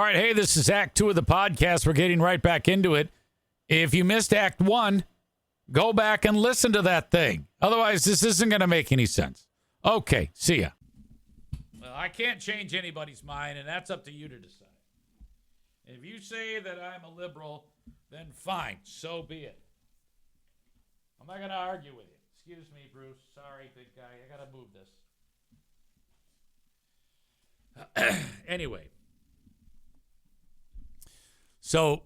All right, hey, this is Act 2 of the podcast. We're getting right back into it. If you missed Act 1, go back and listen to that thing. Otherwise, this isn't going to make any sense. Okay, see ya. Well, I can't change anybody's mind, and that's up to you to decide. If you say that I'm a liberal, then fine, so be it. I'm not going to argue with you. Excuse me, Bruce. Sorry, big guy. I got to move this. Anyway. So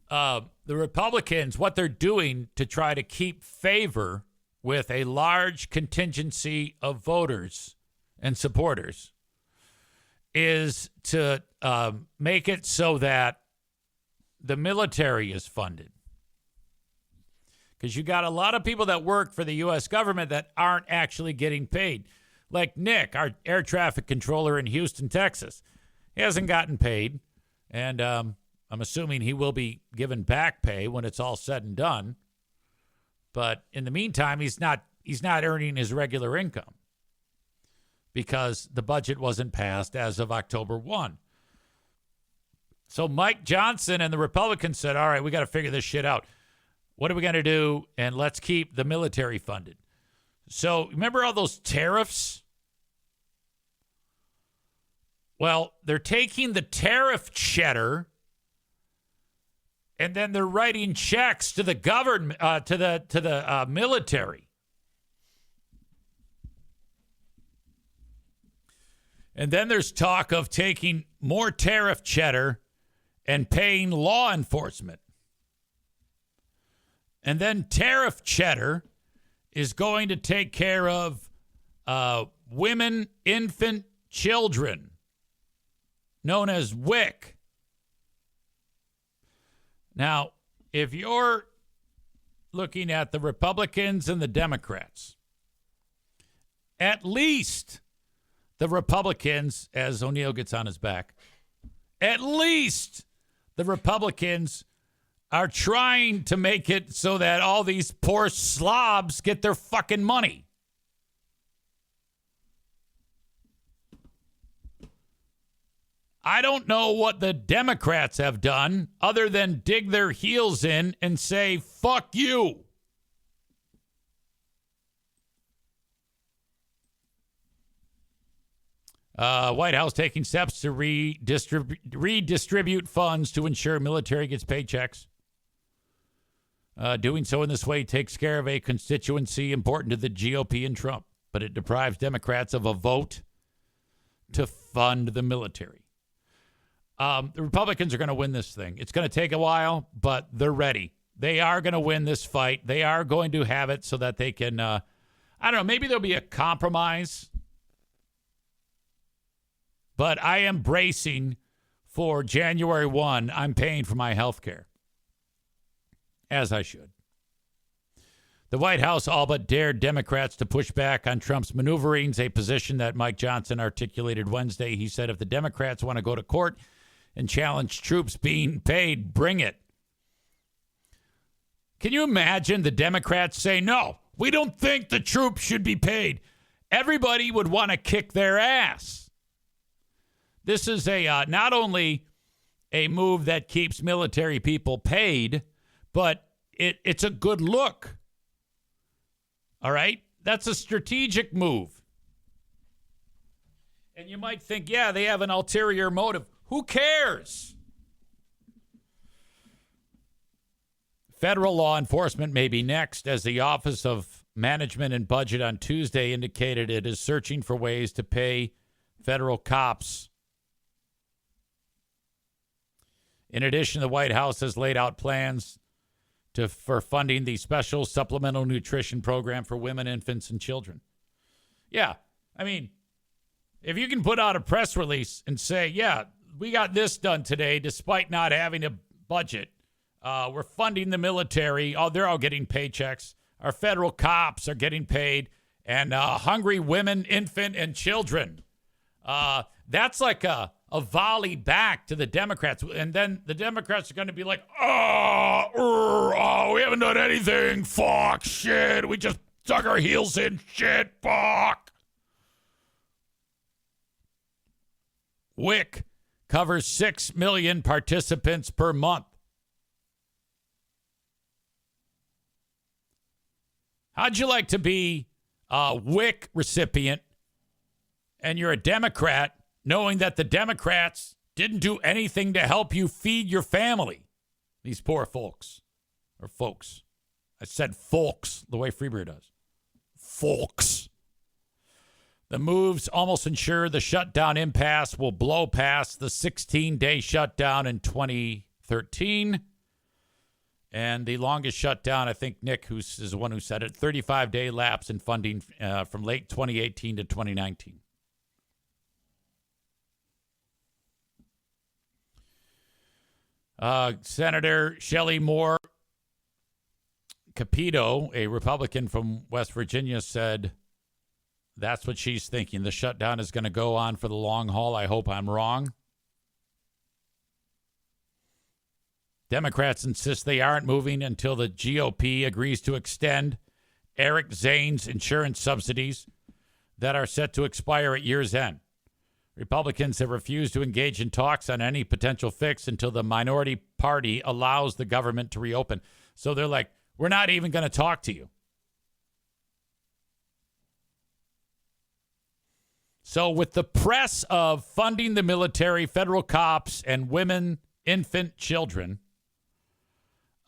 the Republicans, what they're doing to try to keep favor with a large contingency of voters and supporters is to make it so that the military is funded. Because you got a lot of people that work for the U.S. government that aren't actually getting paid. Like Nick, our air traffic controller in Houston, Texas. He hasn't gotten paid. And I'm assuming he will be given back pay when it's all said and done. But in the meantime, he's not earning his regular income because the budget wasn't passed as of October 1. So Mike Johnson and the Republicans said, all right, we got to figure this shit out. What are we going to do? And let's keep the military funded. So remember all those tariffs? Well, they're taking the tariff cheddar and then they're writing checks to the government, to the military. And then there's talk of taking more tariff cheddar and paying law enforcement. And then tariff cheddar is going to take care of women, infant, children, known as WIC. Now, if you're looking at the Republicans and the Democrats, at least the Republicans, as O'Neill gets on his back, at least the Republicans are trying to make it so that all these poor slobs get their fucking money. I don't know what the Democrats have done other than dig their heels in and say, fuck you. White House taking steps to redistribute funds to ensure military gets paychecks. Doing so in this way takes care of a constituency important to the GOP and Trump, but it deprives Democrats of a vote to fund the military. The Republicans are going to win this thing. It's going to take a while, but they're ready. They are going to win this fight. They are going to have it so that they can, I don't know, maybe there'll be a compromise. But I am bracing for January 1. I'm paying for my health care. As I should. The White House all but dared Democrats to push back on Trump's maneuverings, a position that Mike Johnson articulated Wednesday. He said if the Democrats want to go to court and challenge troops being paid, bring it. Can you imagine the Democrats say, no, we don't think the troops should be paid? Everybody would want to kick their ass. This is not only a move that keeps military people paid, but it's a good look. All right? That's a strategic move. And you might think, yeah, they have an ulterior motive. Who cares? Federal law enforcement may be next, as the Office of Management and Budget on Tuesday indicated it is searching for ways to pay federal cops. In addition, the White House has laid out plans for funding the special supplemental nutrition program for women, infants, and children. Yeah, I mean, if you can put out a press release and say, yeah, we got this done today despite not having a budget. We're funding the military. Oh, they're all getting paychecks. Our federal cops are getting paid. And hungry women, infant, and children. That's like a volley back to the Democrats. And then the Democrats are going to be like, we haven't done anything. Fuck, shit. We just dug our heels in. Shit, fuck. WIC covers 6 million participants per month. How'd you like to be a WIC recipient and you're a Democrat, knowing that the Democrats didn't do anything to help you feed your family? These poor folks. Or folks. I said folks the way Freebeer does. Folks. The moves almost ensure the shutdown impasse will blow past the 16-day shutdown in 2013. And the longest shutdown, I think Nick, is the one who said it, 35-day lapse in funding from late 2018 to 2019. Senator Shelley Moore Capito, a Republican from West Virginia, said that's what she's thinking. The shutdown is going to go on for the long haul. I hope I'm wrong. Democrats insist they aren't moving until the GOP agrees to extend Eric Zane's insurance subsidies that are set to expire at year's end. Republicans have refused to engage in talks on any potential fix until the minority party allows the government to reopen. So they're like, we're not even going to talk to you. So with the press of funding the military, federal cops, and women, infant children,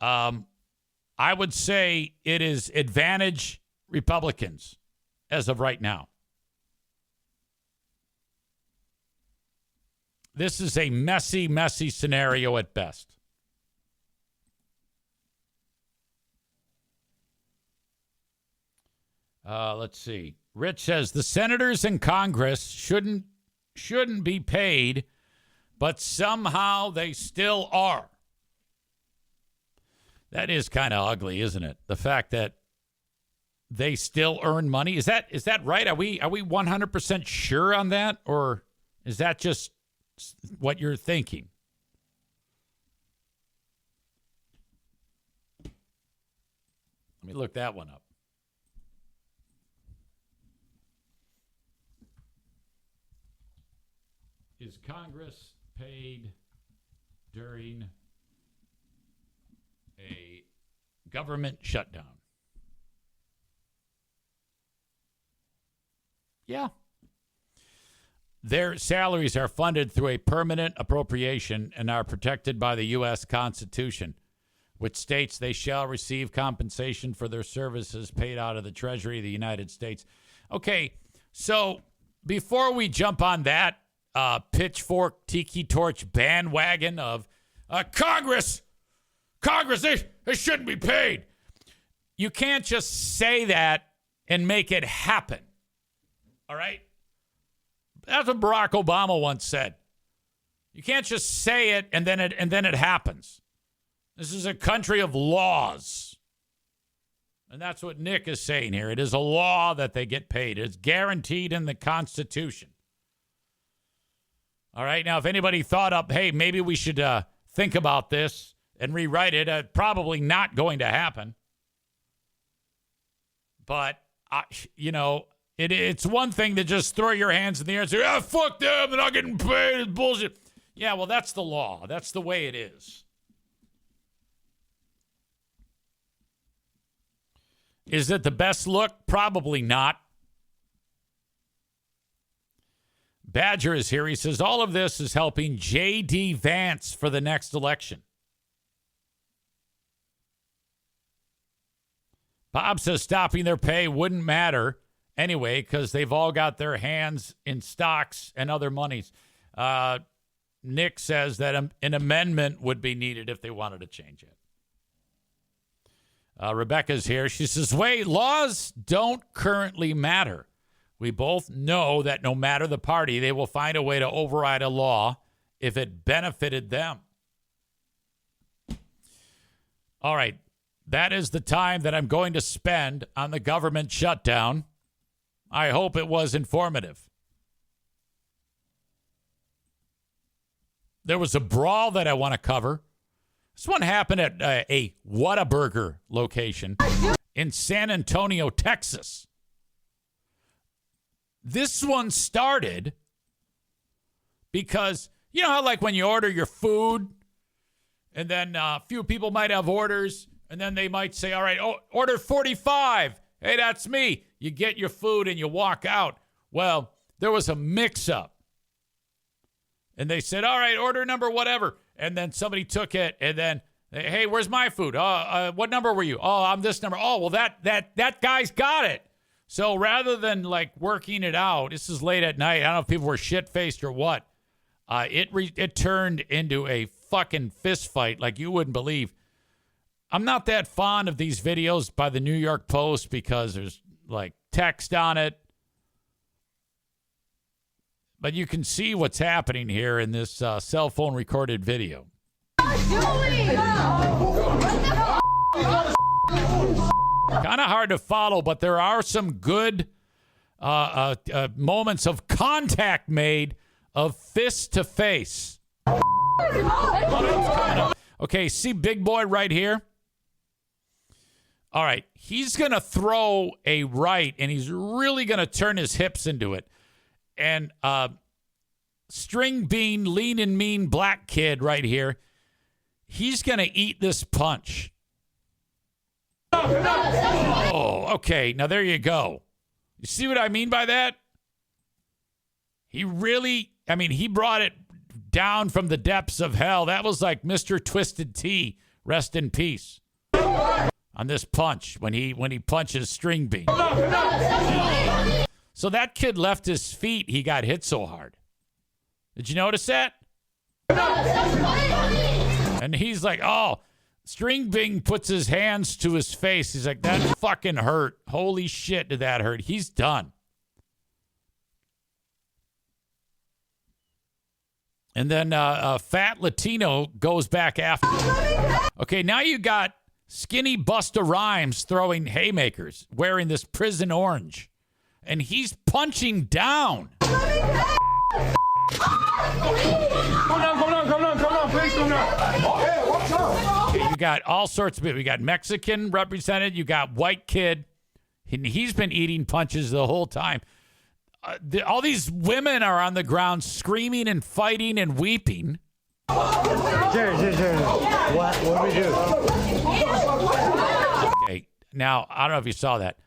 I would say it is advantage Republicans as of right now. This is a messy, messy scenario at best. Let's see. Rich says the senators in Congress shouldn't be paid, but somehow they still are. That is kind of ugly, isn't it? The fact that they still earn money. Is that right? Are we 100% sure on that, or is that just what you're thinking? Let me look that one up. Is Congress paid during a government shutdown? Yeah. Their salaries are funded through a permanent appropriation and are protected by the U.S. Constitution, which states they shall receive compensation for their services paid out of the Treasury of the United States. Okay, so before we jump on that pitchfork tiki torch bandwagon of Congress, they shouldn't be paid. You can't just say that and make it happen. All right? That's what Barack Obama once said. You can't just say it and then it happens. This is a country of laws. And that's what Nick is saying here. It is a law that they get paid. It's guaranteed in the Constitution. All right. Now, if anybody thought up, hey, maybe we should think about this and rewrite it, probably not going to happen. But, it's one thing to just throw your hands in the air and say, fuck them, they're not getting paid, it's bullshit. Yeah, well, that's the law. That's the way it is. Is it the best look? Probably not. Badger is here. He says, all of this is helping J.D. Vance for the next election. Bob says stopping their pay wouldn't matter anyway because they've all got their hands in stocks and other monies. Nick says that an amendment would be needed if they wanted to change it. Rebecca's here. She says, wait, laws don't currently matter. We both know that no matter the party, they will find a way to override a law if it benefited them. All right. That is the time that I'm going to spend on the government shutdown. I hope it was informative. There was a brawl that I want to cover. This one happened at a Whataburger location in San Antonio, Texas. This one started because You know how like when you order your food and then a few people might have orders and then they might say, all right, order 45. Hey, that's me. You get your food and you walk out. Well, there was a mix-up. And they said, all right, order number whatever. And then somebody took it and then, hey, where's my food? What number were you? Oh, I'm this number. Oh, well, that guy's got it. So rather than like working it out, this is late at night. I don't know if people were shit-faced or what. It turned into a fucking fist fight like you wouldn't believe. I'm not that fond of these videos by the New York Post because there's like text on it. But you can see what's happening here in this cell phone recorded video. Kind of hard to follow, but there are some good moments of contact made of fist to face. Okay, see big boy right here? All right, he's going to throw a right, and he's really going to turn his hips into it. And string bean, lean and mean black kid right here, he's going to eat this punch. Oh, okay. Now, there you go. You see what I mean by that? He brought it down from the depths of hell. That was like Mr. Twisted Tea. Rest in peace. On this punch when he punches string bean. So that kid left his feet. He got hit so hard. Did you notice that? And he's like, oh, string bean puts his hands to his face. He's like, that fucking hurt. Holy shit, did that hurt? He's done. And then Fat Latino goes back after. Okay, now you got Skinny Busta Rhymes throwing haymakers, wearing this prison orange. And he's punching down. Come down, please come down. Hey, what's up? You got all sorts of people. You got Mexican represented. You got white kid. And he's been eating punches the whole time. All these women are on the ground screaming and fighting and weeping. Jerry. What do we do? Okay, now, I don't know if you saw that.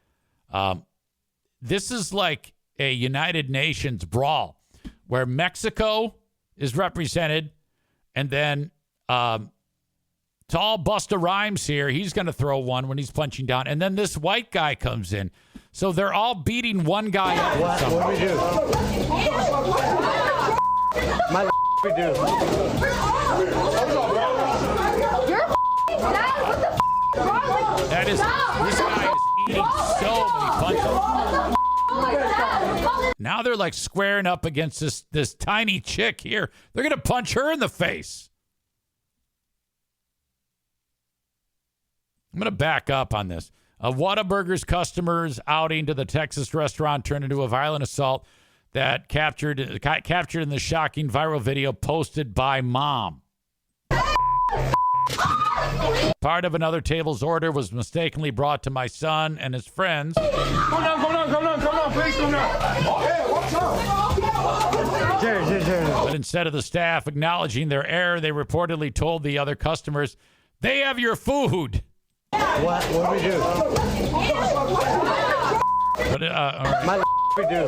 This is like a United Nations brawl where Mexico is represented, and then tall Busta Rhymes here, he's going to throw one when he's punching down, and then this white guy comes in. So they're all beating one guy up. What do we do? We do. That is, this guy is eating so many punches. Now they're like squaring up against this tiny chick here. They're going to punch her in the face. I'm going to back up on this. A Whataburger's customers outing to the Texas restaurant turned into a violent assault that captured in the shocking viral video posted by mom. Part of another table's order was mistakenly brought to my son and his friends. Come down, please come down. Hey, what's up? Jerry. But instead of the staff acknowledging their error, they reportedly told the other customers, they have your food. What do we do? But, all right. We do.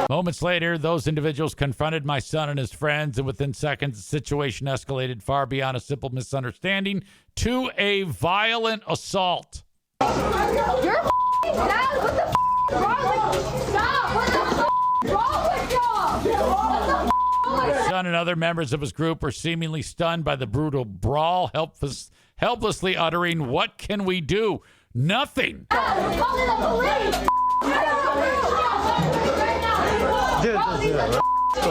Moments later, those individuals confronted my son and his friends, and within seconds, the situation escalated far beyond a simple misunderstanding to a violent assault. You're dad. What the wrong with you? Stop. What the wrong with y'all? My son and other members of his group were seemingly stunned by the brutal brawl, helplessly uttering, "What can we do?" Nothing. Calling the police. Go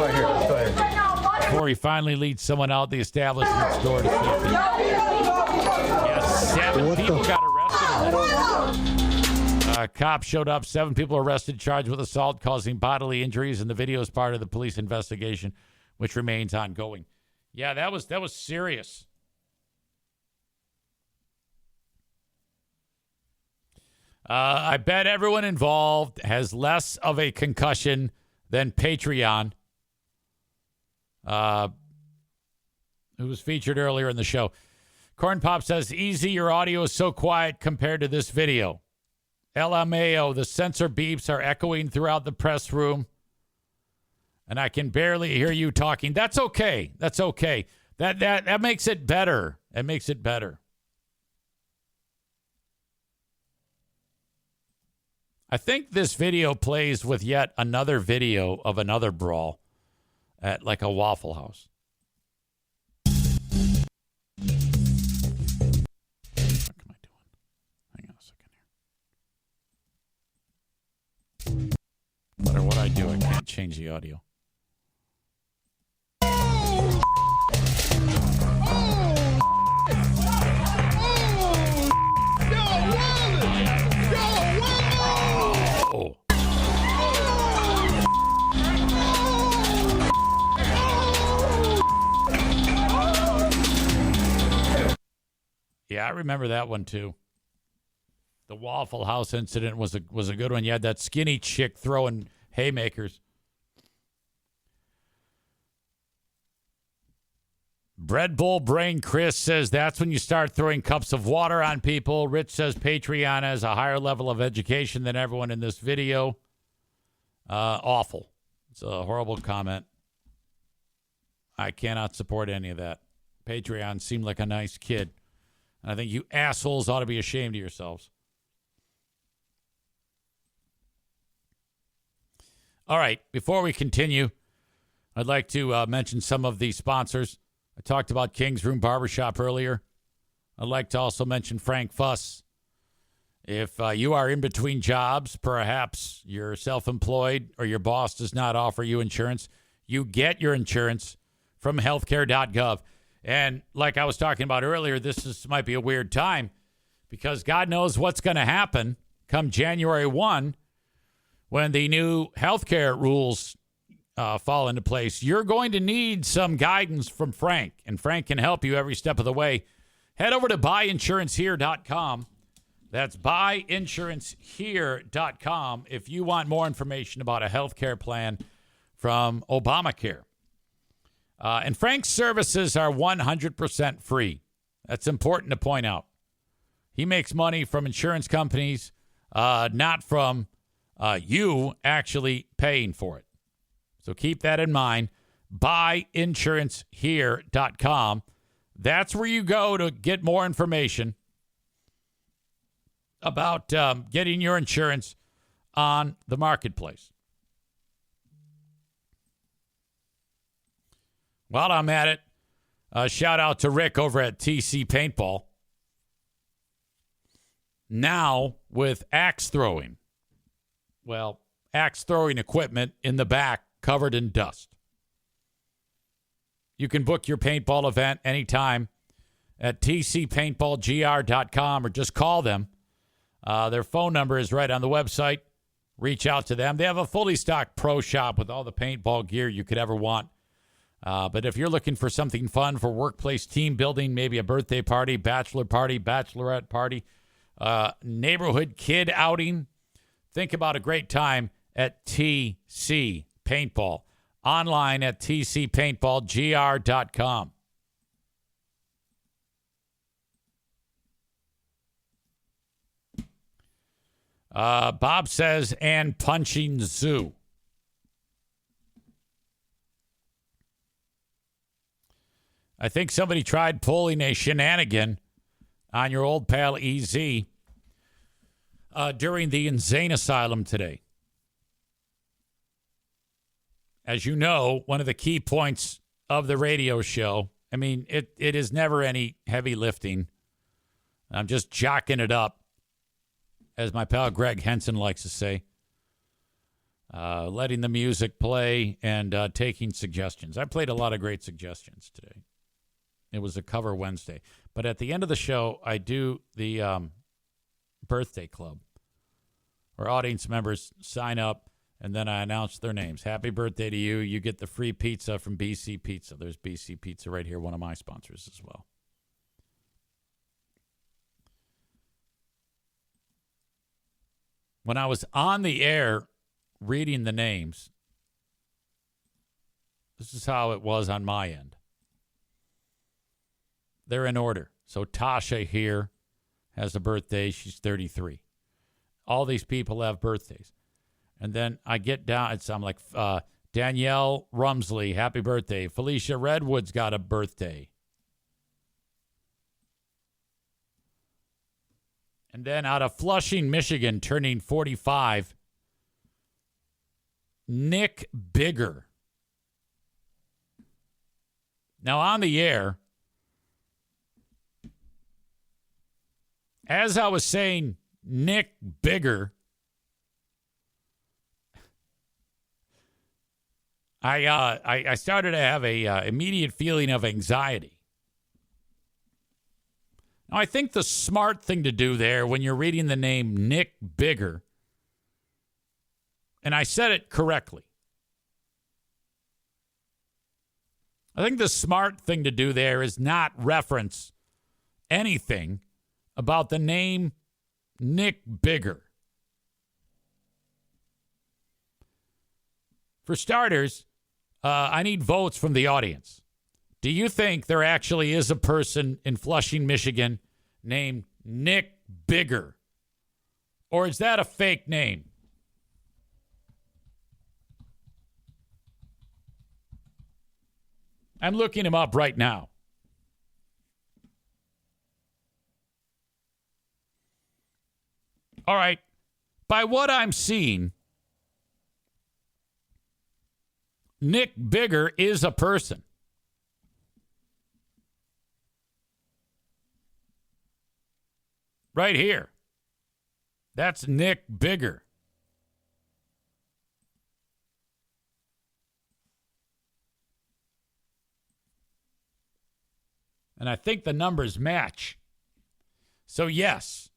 ahead. Before he finally leads someone out the establishment's door to safety. Yes, 7 people got arrested. A cop showed up. 7 people arrested, charged with assault causing bodily injuries, and the video is part of the police investigation, which remains ongoing. Yeah, that was serious. I bet everyone involved has less of a concussion than Patreon. who was featured earlier in the show. Corn Pop says, easy, your audio is so quiet compared to this video. LMAO, the sensor beeps are echoing throughout the press room, and I can barely hear you talking. That's okay. That's okay. That makes it better. It makes it better. I think this video plays with yet another video of another brawl at like a Waffle House. What am I doing? Hang on a second here. No matter what I do, I can't change the audio. Oh. Yeah, I remember that one too. The Waffle House incident was a good one. You had that skinny chick throwing haymakers. Bread Bowl Brain Chris says that's when you start throwing cups of water on people. Rich says Patreon has a higher level of education than everyone in this video. Awful. It's a horrible comment. I cannot support any of that. Patreon seemed like a nice kid. I think you assholes ought to be ashamed of yourselves. All right, before we continue, I'd like to mention some of the sponsors. I talked about King's Room Barbershop earlier. I'd like to also mention Frank Fuss. If you are in between jobs, perhaps you're self-employed or your boss does not offer you insurance, you get your insurance from healthcare.gov. And like I was talking about earlier, this might be a weird time because God knows what's going to happen come January 1 when the new healthcare rules fall into place. You're going to need some guidance from Frank, and Frank can help you every step of the way. Head over to buyinsurancehere.com. That's buyinsurancehere.com if you want more information about a healthcare plan from Obamacare. And Frank's services are 100% free. That's important to point out. He makes money from insurance companies, not from you actually paying for it. So keep that in mind. Buyinsurancehere.com. That's where you go to get more information about getting your insurance on the marketplace. While I'm at it, shout out to Rick over at TC Paintball. Now with axe throwing. Well, axe throwing equipment in the back covered in dust. You can book your paintball event anytime at tcpaintballgr.com or just call them. Their phone number is right on the website. Reach out to them. They have a fully stocked pro shop with all the paintball gear you could ever want. But if you're looking for something fun for workplace team building, maybe a birthday party, bachelor party, bachelorette party, neighborhood kid outing, think about a great time at TC Paintball. Online at tcpaintballgr.com. Bob says, and punching zoo. I think somebody tried pulling a shenanigan on your old pal EZ during the insane asylum today. As you know, one of the key points of the radio show, I mean, it is never any heavy lifting. I'm just jocking it up, as my pal Greg Henson likes to say. Letting the music play and taking suggestions. I played a lot of great suggestions today. It was a cover Wednesday. But at the end of the show, I do the birthday club, where audience members sign up, and then I announce their names. Happy birthday to you. You get the free pizza from BC Pizza. There's BC Pizza right here, one of my sponsors as well. When I was on the air reading the names, This is how it was on my end. They're in order. So Tasha here has a birthday. She's 33. All these people have birthdays. And then I get down. I'm like, Danielle Rumsley, happy birthday. Felicia Redwood's got a birthday. And then out of Flushing, Michigan, turning 45, Nick Bigger. Now on the air, as I was saying, Nick Bigger, I started to have a immediate feeling of anxiety. Now, I think the smart thing to do there when you're reading the name Nick Bigger, and I said it correctly, I think the smart thing to do there is not reference anything about the name Nick Bigger. For starters, I need votes from the audience. Do you think there actually is a person in Flushing, Michigan named Nick Bigger? Or is that a fake name? I'm looking him up right now. All right. By what I'm seeing, Nick Bigger is a person. Right here. That's Nick Bigger. And I think the numbers match. So, yes,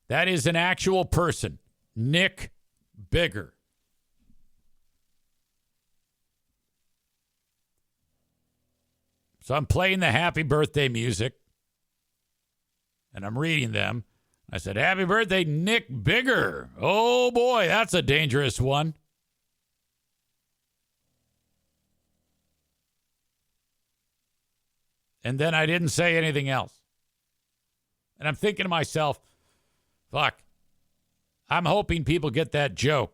that is an actual person, Nick Bigger. So I'm playing the happy birthday music, and I'm reading them. I said, happy birthday, Nick Bigger. Oh, boy, that's a dangerous one. And then I didn't say anything else. And I'm thinking to myself, fuck, I'm hoping people get that joke.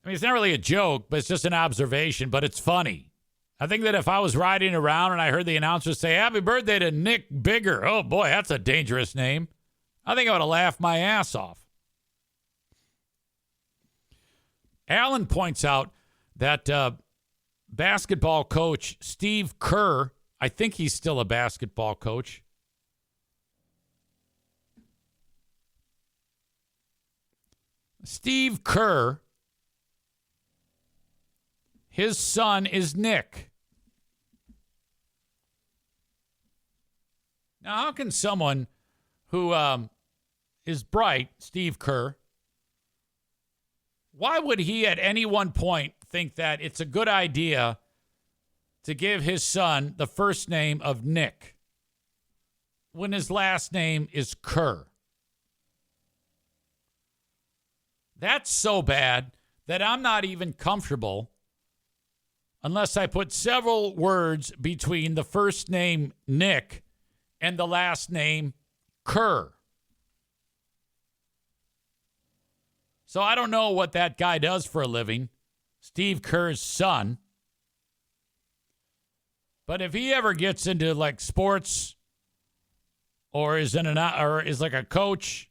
I mean, it's not really a joke, but it's just an observation, but it's funny. I think that if I was riding around and I heard the announcer say, happy birthday to Nick Bigger, oh boy, that's a dangerous name, I think I would have laughed my ass off. Alan points out that basketball coach Steve Kerr, I think he's still a basketball coach, Steve Kerr, his son is Nick. Now, how can someone who is bright, Steve Kerr, why would he at any one point think that it's a good idea to give his son the first name of Nick when his last name is Kerr? That's so bad that I'm not even comfortable unless I put several words between the first name Nick and the last name Kerr. So I don't know what that guy does for a living, Steve Kerr's son. But if he ever gets into like sports or is like a coach,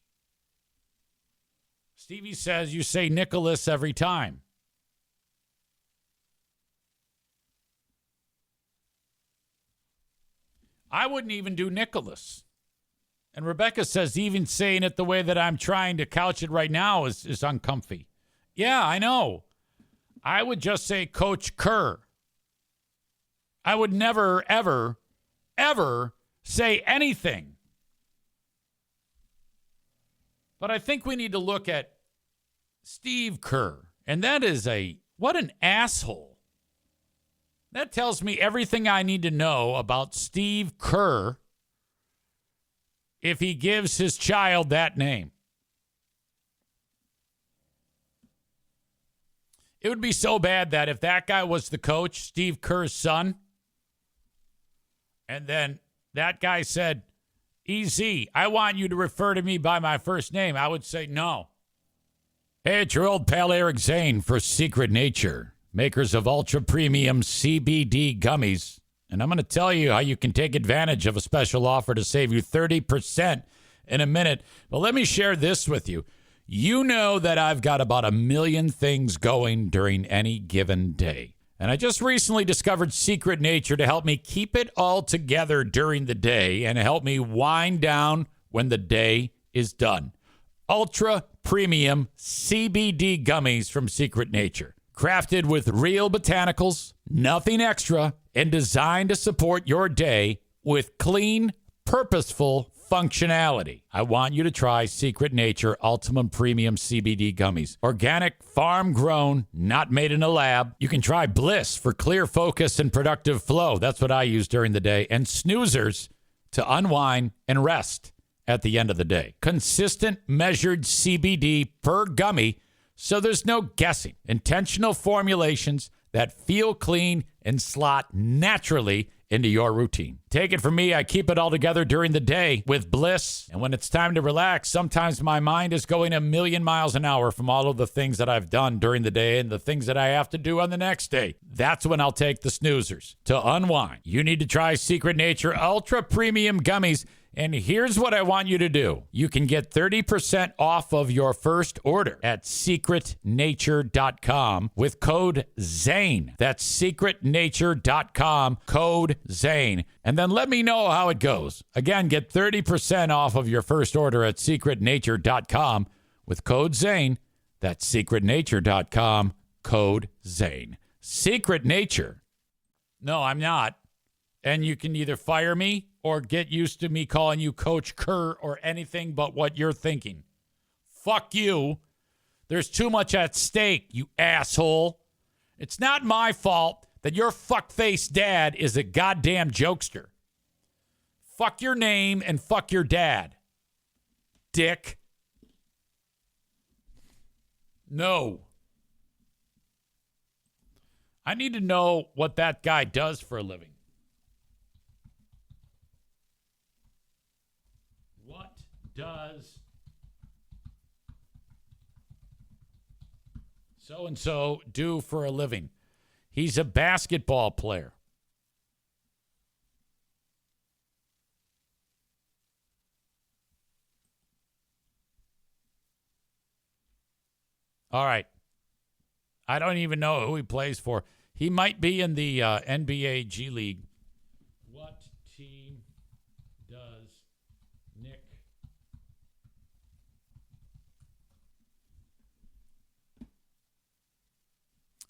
Stevie says you say Nicholas every time. I wouldn't even do Nicholas. And Rebecca says even saying it the way that I'm trying to couch it right now is uncomfy. Yeah, I know. I would just say Coach Kerr. I would never, ever, ever say anything. But I think we need to look at Steve Kerr. And that is what an asshole. That tells me everything I need to know about Steve Kerr if he gives his child that name. It would be so bad that if that guy was the coach, Steve Kerr's son, and then that guy said, EZ, I want you to refer to me by my first name, I would say no. Hey, it's your old pal Eric Zane for Secret Nature, makers of ultra premium CBD gummies. And I'm going to tell you how you can take advantage of a special offer to save you 30% in a minute. But let me share this with you. You know that I've got about 1 million things going during any given day. And I just recently discovered Secret Nature to help me keep it all together during the day and help me wind down when the day is done. Ultra premium CBD gummies from Secret Nature. Crafted with real botanicals, nothing extra, and designed to support your day with clean, purposeful functionality. I want you to try Secret Nature Ultimate Premium CBD Gummies. Organic, farm-grown, not made in a lab. You can try Bliss for clear focus and productive flow. That's what I use during the day. And Snoozers to unwind and rest at the end of the day. Consistent, measured CBD per gummy, so there's no guessing. Intentional formulations that feel clean and slot naturally into your routine. Take it from me, I keep it all together during the day with Bliss. And when it's time to relax, sometimes my mind is going 1,000,000 miles an hour from all of the things that I've done during the day and the things that I have to do on the next day. That's when I'll take the Snoozers to unwind. You need to try Secret Nature Ultra Premium Gummies. And here's what I want you to do. You can get 30% off of your first order at secretnature.com with code ZANE. That's secretnature.com, code ZANE. And then let me know how it goes. Again, get 30% off of your first order at secretnature.com with code ZANE. That's secretnature.com, code ZANE. Secret Nature. No, I'm not. And you can either fire me or get used to me calling you Coach Kerr or anything but what you're thinking. Fuck you. There's too much at stake, you asshole. It's not my fault that your fuck-faced dad is a goddamn jokester. Fuck your name and fuck your dad. Dick. No. I need to know what that guy does for a living. Does so-and-so do for a living? He's a basketball player. All right. I don't even know who he plays for. He might be in the NBA G League. What team does Nick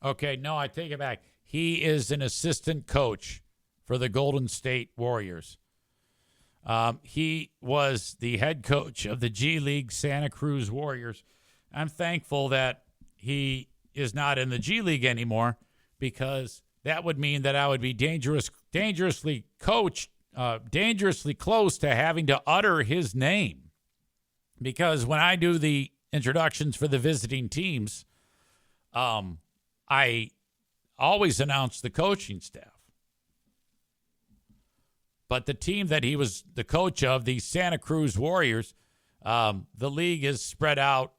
Okay, no, I take it back. He is an assistant coach for the Golden State Warriors. He was the head coach of the G League Santa Cruz Warriors. I'm thankful that he is not in the G League anymore because that would mean that I would be dangerously close to having to utter his name. Because when I do the introductions for the visiting teams, I always announce the coaching staff. But the team that he was the coach of, the Santa Cruz Warriors, the league is spread out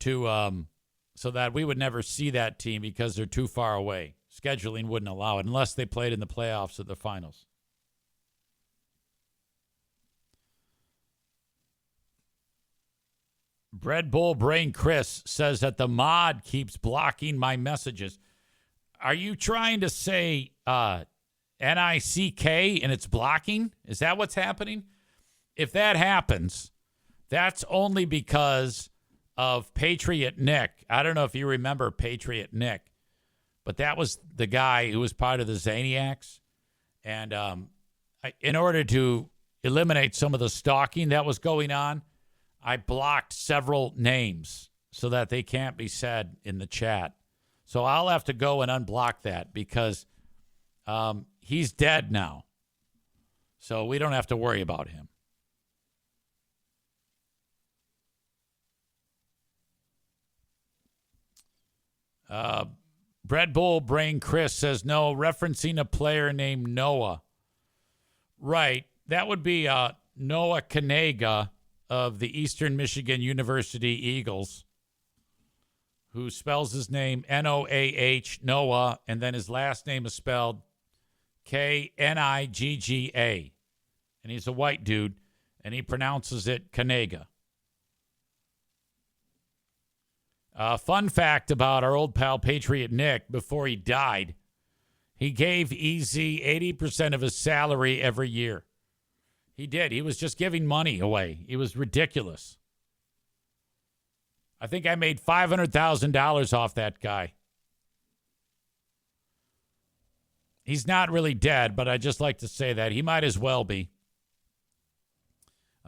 to so that we would never see that team because they're too far away. Scheduling wouldn't allow it unless they played in the playoffs or the finals. Bread Bowl Brain Chris says that the mod keeps blocking my messages. Are you trying to say NICK and it's blocking? Is that what's happening? If that happens, that's only because of Patriot Nick. I don't know if you remember Patriot Nick, but that was the guy who was part of the Zaniacs. And in order to eliminate some of the stalking that was going on, I blocked several names so that they can't be said in the chat. So I'll have to go and unblock that because he's dead now. So we don't have to worry about him. Bread Bull Brain Chris says no, referencing a player named Noah. Right. That would be Noah Kanega of the Eastern Michigan University Eagles, who spells his name Noah, Noah, and then his last name is spelled Knigga. And he's a white dude, and he pronounces it Kanega. Fun fact about our old pal Patriot Nick, before he died, he gave EZ 80% of his salary every year. He did. He was just giving money away. It was ridiculous. I think I made $500,000 off that guy. He's not really dead, but I just like to say that. He might as well be.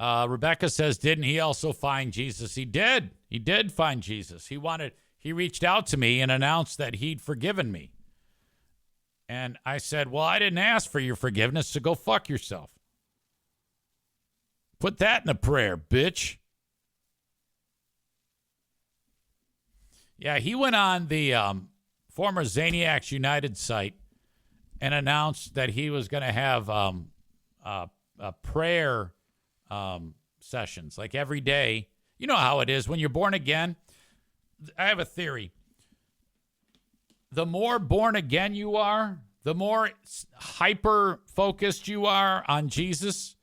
Rebecca says, didn't he also find Jesus? He did. He did find Jesus. He reached out to me and announced that he'd forgiven me. And I said, well, I didn't ask for your forgiveness, so go fuck yourself. Put that in a prayer, bitch. Yeah, he went on the former Zaniacs United site and announced that he was going to have prayer sessions, like every day. You know how it is when you're born again. I have a theory. The more born again you are, the more hyper focused you are on Jesus,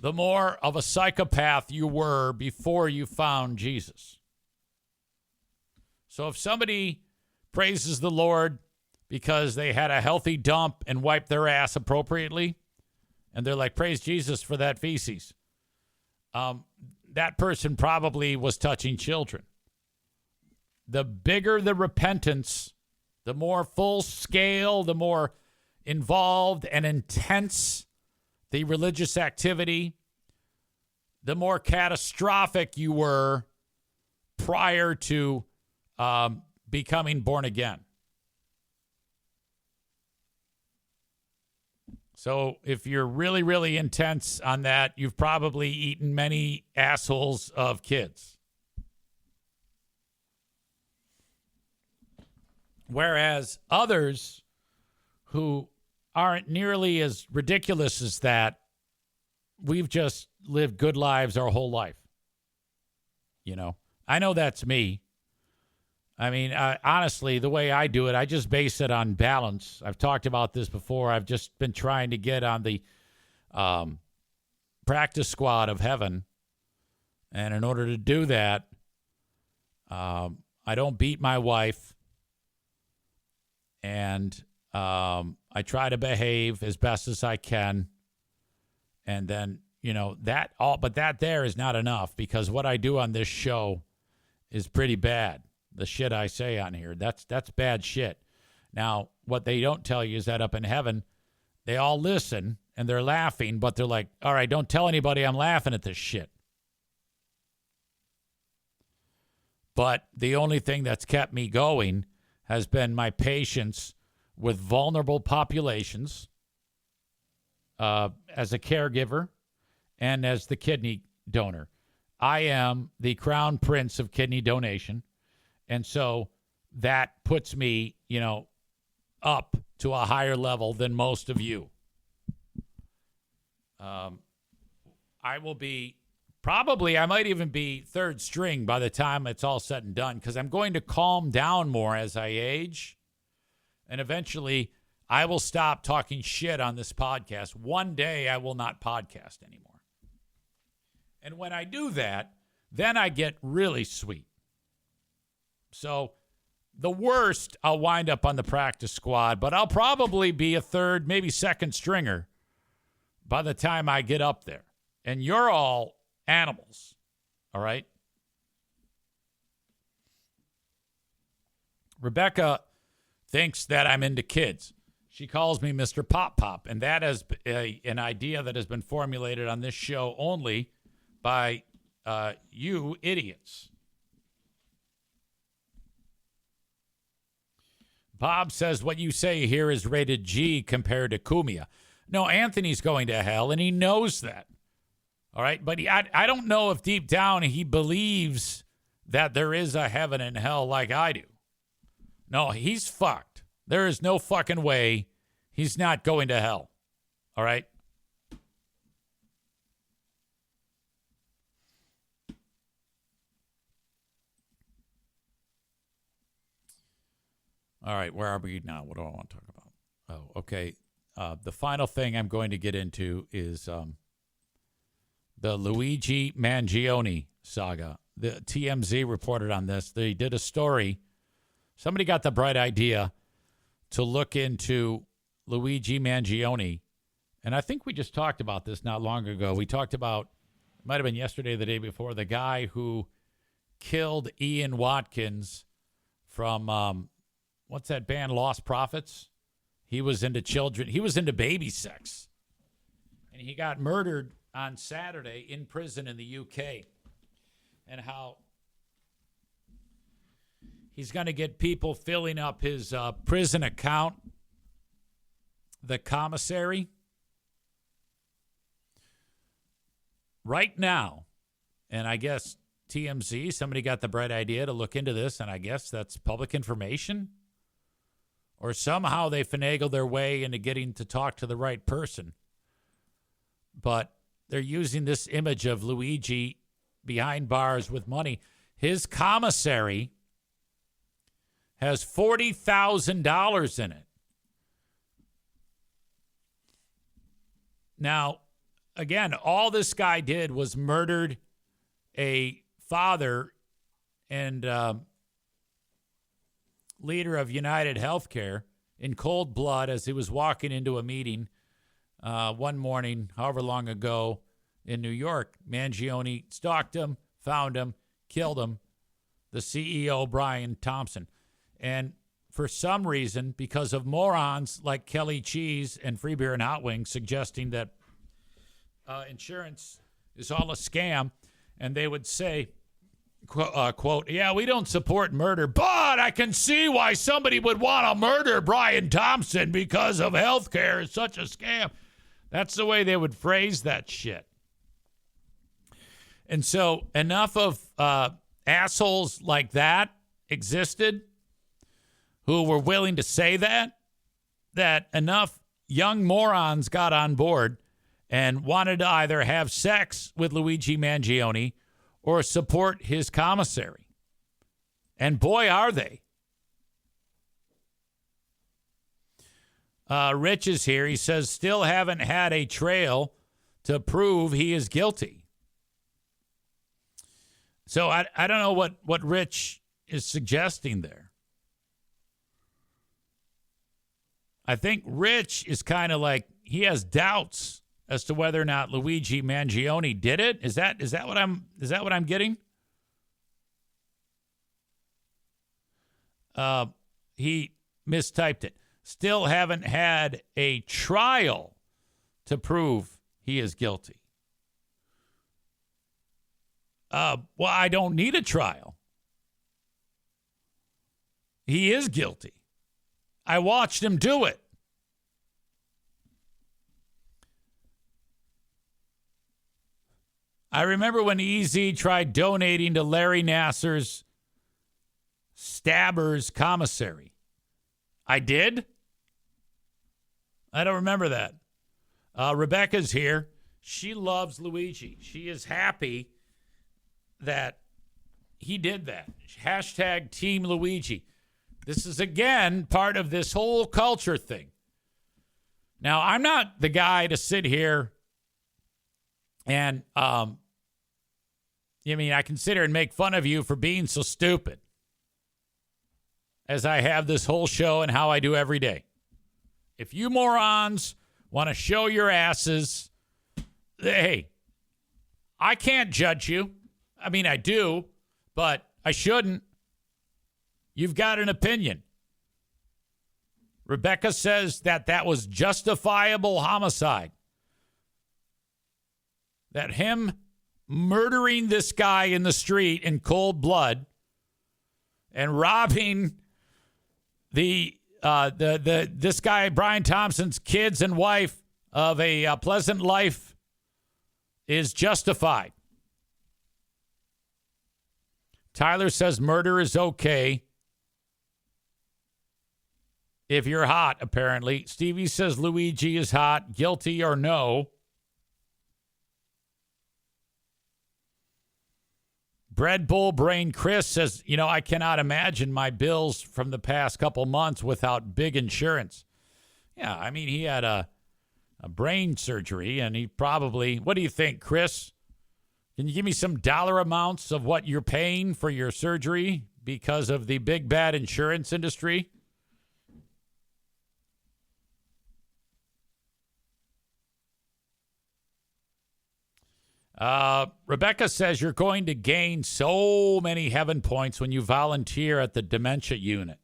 the more of a psychopath you were before you found Jesus. So if somebody praises the Lord because they had a healthy dump and wiped their ass appropriately, and they're like, praise Jesus for that feces, that person probably was touching children. The bigger the repentance, the more full scale, the more involved and intense the religious activity, the more catastrophic you were prior to becoming born again. So if you're really, really intense on that, you've probably eaten many assholes of kids. Whereas others who aren't nearly as ridiculous as that, we've just lived good lives our whole life. You know, I know that's me. I mean, honestly, the way I do it, I just base it on balance. I've talked about this before. I've just been trying to get on the practice squad of heaven. And in order to do that, I don't beat my wife. And I try to behave as best as I can. And then, you know, but that there is not enough, because what I do on this show is pretty bad. The shit I say on here, that's bad shit. Now, what they don't tell you is that up in heaven, they all listen and they're laughing, but they're like, all right, don't tell anybody I'm laughing at this shit. But the only thing that's kept me going has been my patience with vulnerable populations as a caregiver and as the kidney donor. I am the crown prince of kidney donation. And so that puts me, you know, up to a higher level than most of you. I will be I might even be third string by the time it's all said and done, because I'm going to calm down more as I age. And eventually I will stop talking shit on this podcast. One day I will not podcast anymore. And when I do that, then I get really sweet. So the worst, I'll wind up on the practice squad, but I'll probably be a third, maybe second stringer by the time I get up there. And you're all animals, all right? Rebecca thinks that I'm into kids. She calls me Mr. Pop Pop, and that is an idea that has been formulated on this show only by you idiots. Bob says what you say here is rated G compared to Cumia. No, Anthony's going to hell, and he knows that. All right, but I don't know if deep down he believes that there is a heaven and hell like I do. No, he's fucked. There is no fucking way he's not going to hell. All right? All right, where are we now? What do I want to talk about? Oh, okay. The final thing I'm going to get into is the Luigi Mangione saga. The TMZ reported on this. They did a story. Somebody got the bright idea to look into Luigi Mangione. And I think we just talked about this not long ago. We talked about, it might have been yesterday or the day before, the guy who killed Ian Watkins from, what's that band, Lost Prophets? He was into children. He was into baby sex. And he got murdered on Saturday in prison in the UK. And how he's going to get people filling up his prison account, the commissary. Right now, and I guess TMZ, somebody got the bright idea to look into this, and I guess that's public information. Or somehow they finagled their way into getting to talk to the right person. But they're using this image of Luigi behind bars with money. His commissary has $40,000 in it. Now, again, all this guy did was murdered a father and leader of United Healthcare in cold blood as he was walking into a meeting one morning, however long ago, in New York. Mangione stalked him, found him, killed him, the CEO, Brian Thompson. And for some reason, because of morons like Kelly Cheese and Free Beer and Hot Wings suggesting that insurance is all a scam, and they would say, quote, yeah, we don't support murder, but I can see why somebody would want to murder Brian Thompson because of health care is such a scam. That's the way they would phrase that shit. And so enough of assholes like that existed who were willing to say that enough young morons got on board and wanted to either have sex with Luigi Mangione or support his commissary. And boy, are they. Rich is here. He says, still haven't had a trail to prove he is guilty. So I don't know what Rich is suggesting there. I think Rich is kind of like, he has doubts as to whether or not Luigi Mangione did it. Is that what I'm getting? He mistyped it. Still haven't had a trial to prove he is guilty. Well, I don't need a trial. He is guilty. I watched him do it. I remember when EZ tried donating to Larry Nassar's Stabbers commissary. I did? I don't remember that. Rebecca's here. She loves Luigi. She is happy that he did that. Hashtag Team Luigi. This is, again, part of this whole culture thing. Now, I'm not the guy to sit here and, I can sit here and make fun of you for being so stupid, as I have this whole show and how I do every day. If you morons want to show your asses, hey, I can't judge you. I mean, I do, but I shouldn't. You've got an opinion. Rebecca says that was justifiable homicide. That him murdering this guy in the street in cold blood and robbing this guy, Brian Thompson's kids and wife of a pleasant life is justified. Tyler says murder is okay. if you're hot, apparently. Stevie says Luigi is hot. Guilty or no? Bread Bull Brain Chris says, I cannot imagine my bills from the past couple months without big insurance. Yeah, I mean, he had a brain surgery, and he probably, what do you think, Chris? Can you give me some dollar amounts of what you're paying for your surgery because of the big bad insurance industry? Rebecca says you're going to gain so many heaven points when you volunteer at the dementia unit.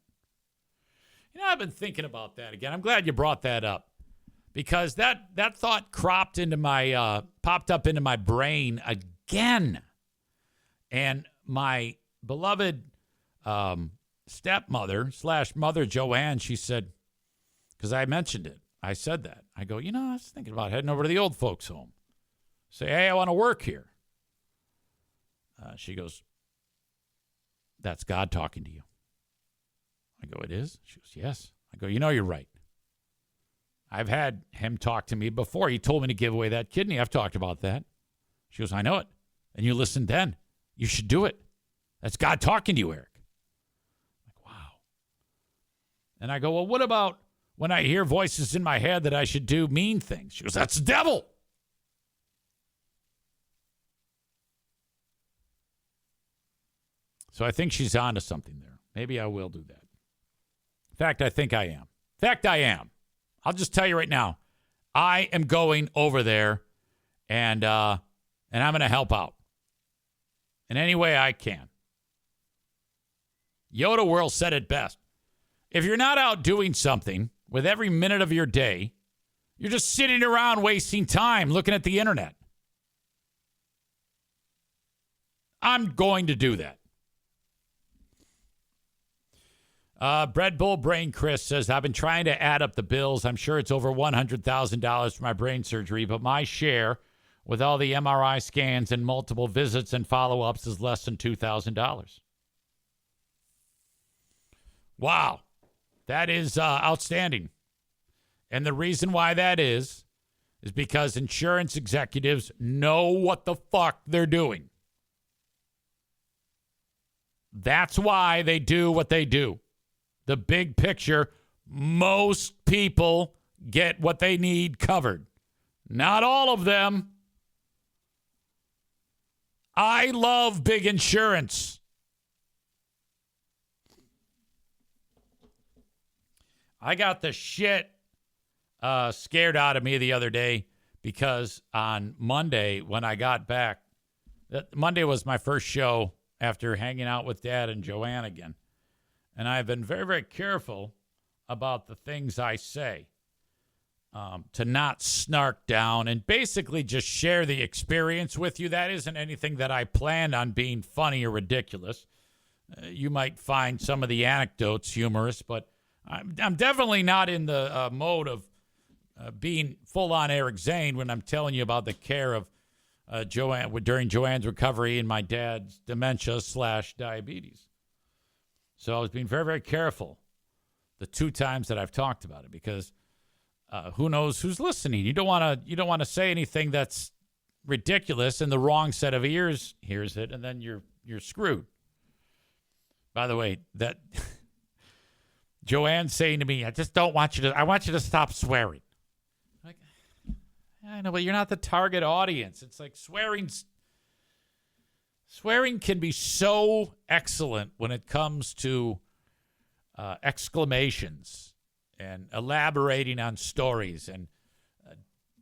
I've been thinking about that again. I'm glad you brought that up because that thought popped up into my brain again. And my beloved stepmother / mother Joanne, she said, because I mentioned it, I said that. I go, I was thinking about heading over to the old folks' home. Say, hey, I want to work here. She goes, that's God talking to you. I go, it is? She goes, yes. I go, you're right. I've had him talk to me before. He told me to give away that kidney. I've talked about that. She goes, I know it. And you listened then. You should do it. That's God talking to you, Eric. I'm like, wow. And I go, well, what about when I hear voices in my head that I should do mean things? She goes, that's the devil. So I think she's onto something there. Maybe I will do that. In fact, I think I am. I'll just tell you right now, I am going over there, and I'm going to help out in any way I can. Yoda World said it best. If you're not out doing something with every minute of your day, you're just sitting around wasting time looking at the internet. I'm going to do that. Bread Bull Brain Chris says, I've been trying to add up the bills. I'm sure it's over $100,000 for my brain surgery, but my share with all the MRI scans and multiple visits and follow-ups is less than $2,000. Wow. That is outstanding. And the reason why that is because insurance executives know what the fuck they're doing. That's why they do what they do. The big picture, most people get what they need covered. Not all of them. I love big insurance. I got the shit scared out of me the other day because on Monday when I got back, Monday was my first show after hanging out with Dad and Joanne again. And I've been very, very careful about the things I say to not snark down and basically just share the experience with you. That isn't anything that I planned on being funny or ridiculous. You might find some of the anecdotes humorous, but I'm definitely not in the mode of being full-on Eric Zane when I'm telling you about the care of Joanne during Joanne's recovery and my dad's dementia / diabetes. So I was being very, very careful the 2 times that I've talked about it because who knows who's listening. You don't want to say anything that's ridiculous and the wrong set of ears hears it, and then you're screwed. By the way, that Joanne's saying to me, I want you to stop swearing. I'm like, I know, but you're not the target audience. It's like Swearing can be so excellent when it comes to exclamations and elaborating on stories and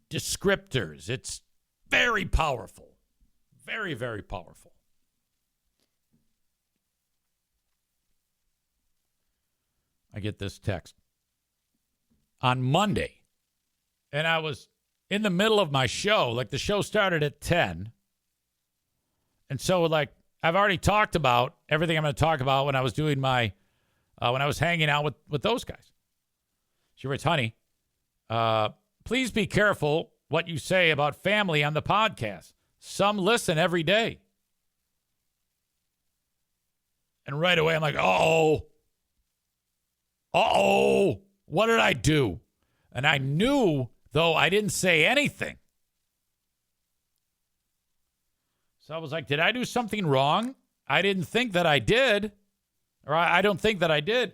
descriptors. It's very powerful. Very, very powerful. I get this text on Monday, and I was in the middle of my show. Like, the show started at 10. And so, like, I've already talked about everything I'm going to talk about when I was doing my, when I was hanging out with those guys. She writes, honey, please be careful what you say about family on the podcast. Some listen every day. And right away, I'm like, uh-oh. What did I do? And I knew, though I didn't say anything. So I was like, did I do something wrong? I didn't think that I did. Or I don't think that I did.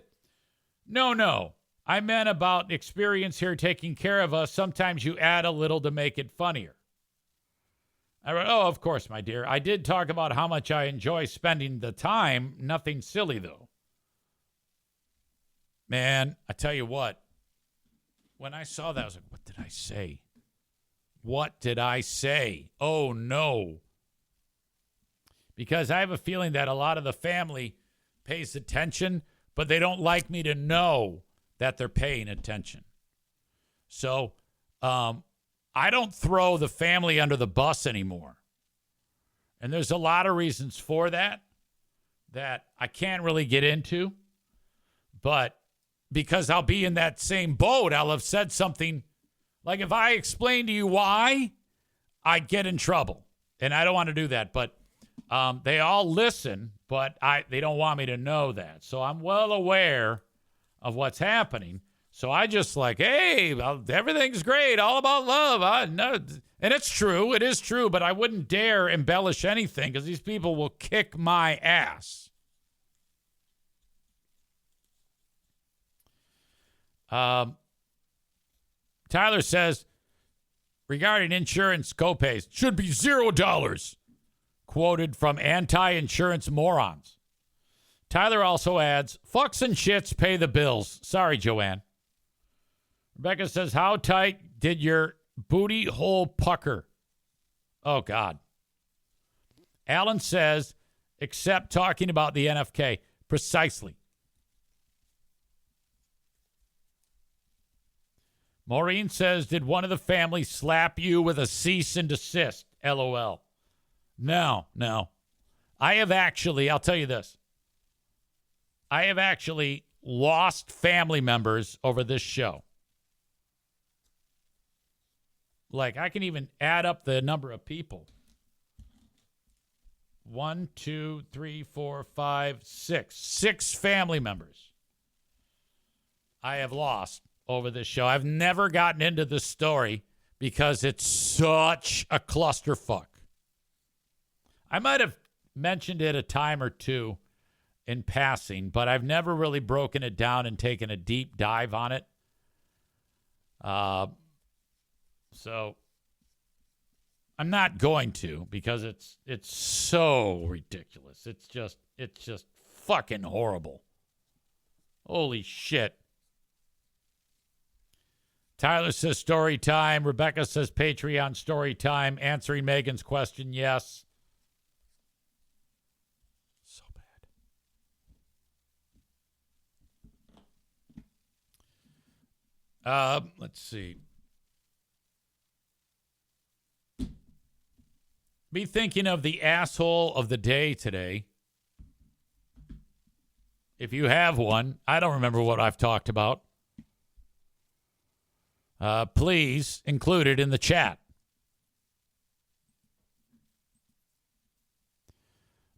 No. I meant about experience here taking care of us. Sometimes you add a little to make it funnier. I wrote, oh, of course, my dear. I did talk about how much I enjoy spending the time. Nothing silly, though. Man, I tell you what. When I saw that, I was like, what did I say? What did I say? Oh, no. Because I have a feeling that a lot of the family pays attention, but they don't like me to know that they're paying attention. So I don't throw the family under the bus anymore. And there's a lot of reasons for that I can't really get into. But because I'll be in that same boat, I'll have said something. Like if I explain to you why, I get in trouble. And I don't want to do that. But they all listen, but they don't want me to know that. So I'm well aware of what's happening. So I just like, hey, everything's great, all about love. No. And it's true. It is true. But I wouldn't dare embellish anything because these people will kick my ass. Tyler says, regarding insurance copays, should be $0. Quoted from anti-insurance morons. Tyler also adds, fucks and shits pay the bills. Sorry, Joanne. Rebecca says, how tight did your booty hole pucker? Oh, God. Alan says, except talking about the NFK. Precisely. Maureen says, did one of the family slap you with a cease and desist? LOL. No. I have actually, I'll tell you this. I have actually lost family members over this show. Like, I can even add up the number of people. 1, 2, 3, 4, 5, 6. 6 family members I have lost over this show. I've never gotten into this story because it's such a clusterfuck. I might have mentioned it a time or two in passing, but I've never really broken it down and taken a deep dive on it. So I'm not going to because it's so ridiculous. It's just fucking horrible. Holy shit. Tyler says story time. Rebecca says Patreon story time. Answering Megan's question, yes. So bad. Let's see. Be thinking of the asshole of the day today. If you have one, I don't remember what I've talked about. Please include it in the chat.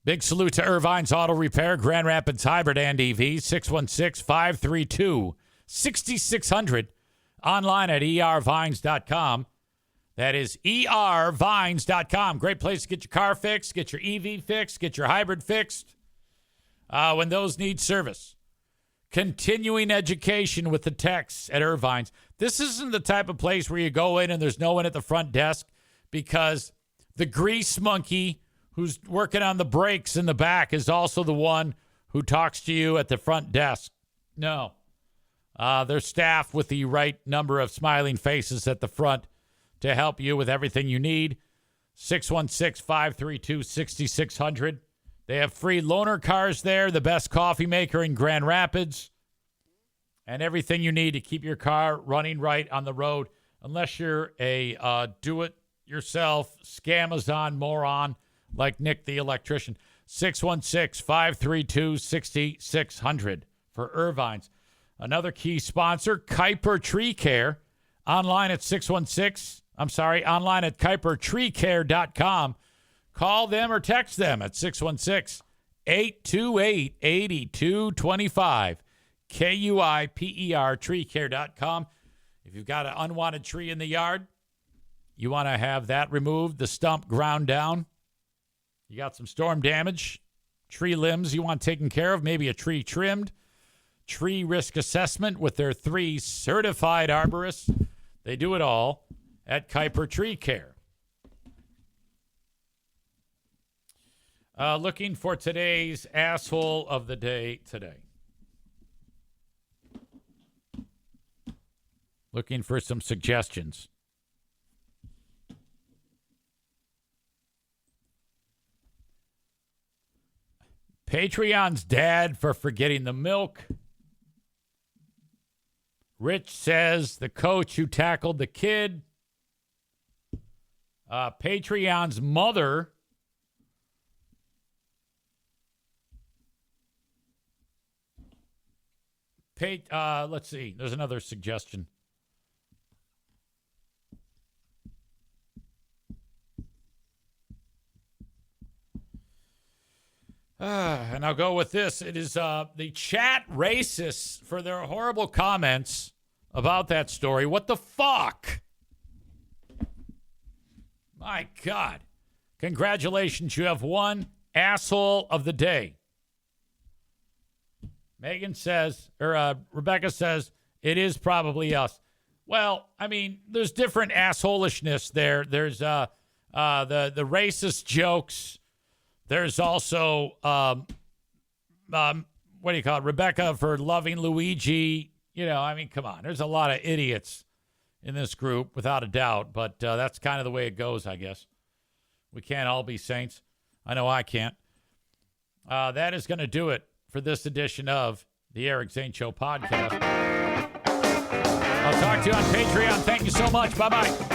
Big salute to Irvine's Auto Repair, Grand Rapids Hybrid and EV, 616-532-6600. Online at ervines.com. That is ervines.com. Great place to get your car fixed, get your EV fixed, get your hybrid fixed when those need service. Continuing education with the techs at Irvine's. This isn't the type of place where you go in and there's no one at the front desk because the grease monkey who's working on the brakes in the back is also the one who talks to you at the front desk. No. They're staffed with the right number of smiling faces at the front to help you with everything you need. 616-532-6600. They have free loaner cars there, the best coffee maker in Grand Rapids, and everything you need to keep your car running right on the road, unless you're a do-it-yourself scamazon moron like Nick the electrician. 616-532-6600 for Irvine's. Another key sponsor, Kuiper Tree Care, online at kuipertreecare.com. Call them or text them at 616-828-8225. KUIPER, treecare.com. If you've got an unwanted tree in the yard, you want to have that removed, the stump ground down. You got some storm damage, tree limbs you want taken care of, maybe a tree trimmed, tree risk assessment with their 3 certified arborists. They do it all at Kuiper Tree Care. Looking for today's asshole of the day today. Looking for some suggestions. Patreon's dad for forgetting the milk. Rich says the coach who tackled the kid. Patreon's mother. Let's see. There's another suggestion. And I'll go with this. It is the chat racists for their horrible comments about that story. What the fuck? My God. Congratulations. You have one asshole of the day. Megan says, or Rebecca says, it is probably us. Well, I mean, there's different assholishness there. There's the racist jokes. There's also, what do you call it? Rebecca for loving Luigi. You know, I mean, come on. There's a lot of idiots in this group, without a doubt. But that's kind of the way it goes, I guess. We can't all be saints. I know I can't. That is going to do it for this edition of the Eric Zane Show podcast. I'll talk to you on Patreon. Thank you so much. Bye-bye.